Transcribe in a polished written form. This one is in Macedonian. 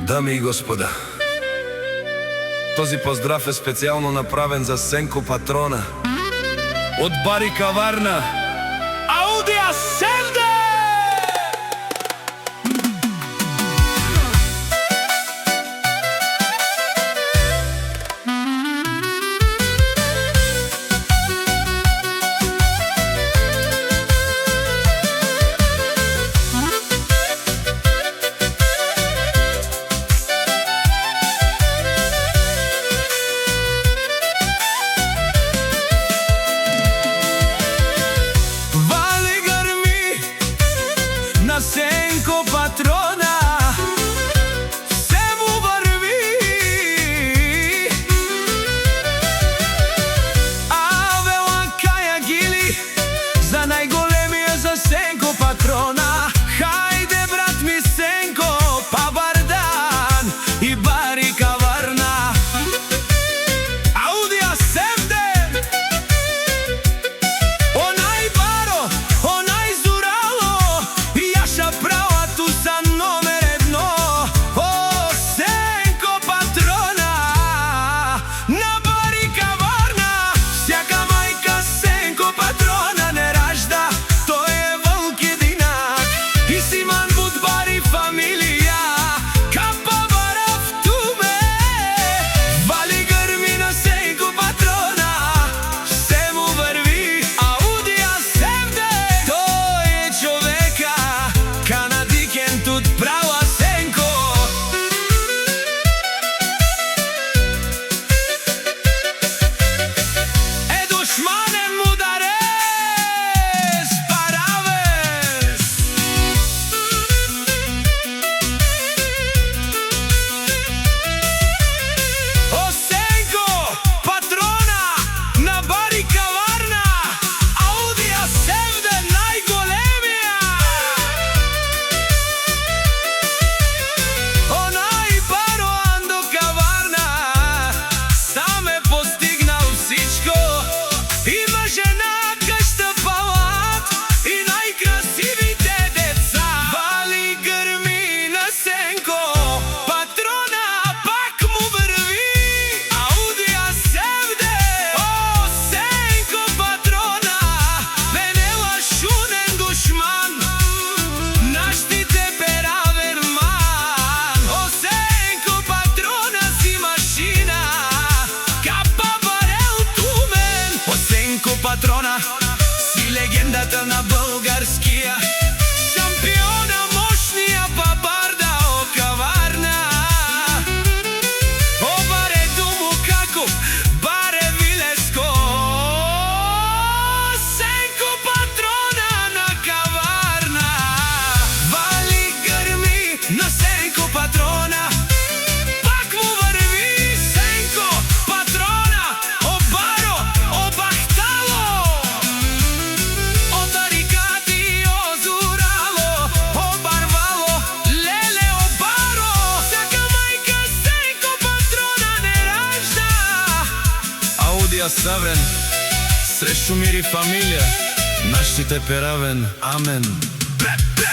Дами и господа, този поздрав е специјално направен за Сенко Патрона од Бари Каварна. Ауди Асенде! Сенко Патрона се му върви, аве лакаја гили за најголемија за Сенко Патрона. Хајде брат ми Сенко, па бардан и Бари Каварна. Ауди Асенде, онај баро, онај зурало, Јаша права ту са номер едно. О, Сенко Патрона на Бари Каварна. Сјака мајка Сенко Патрона не ражда, тој е вълк единак. И Симан Буд Бари фамилија, капа барав туме. Вали грми на Сенко Патрона, се му върви. Ауди Асенде, тој е човека, канадикен тут права Сенко. Е душманен мударес, паравес. О, Сенко Патрона на Бари Каварна. Ауди Асенде најголемија. Онај баро Андо Каварна сам е постигнал всичко. Има жена кај штапалат и најкрасивите деца. Вали грми на Сенко Патрона, пак му върви. Ауди Асенде, о, Сенко Патрона, венела шунен душман, наштите перавен ман. О, Сенко Патрона си машина, капа барел тумен. О, Сенко Патрона си легендата на българскија, шампиона мощнија, па барда о Каварна. О, баре думу како, баре вилеско. Сенко Патрона на Каварна. Вали грми на Сенко Патрона, пак му върви. Сенко Патрона, о баро, о бахтало, о барикади, о зурало, о барвало, леле, о баро. Сјака мајка Сенко Патрона не ражда. Ауди Асаврен, среќу мир и фамилија, наштите перавен, амен. Бе, бе,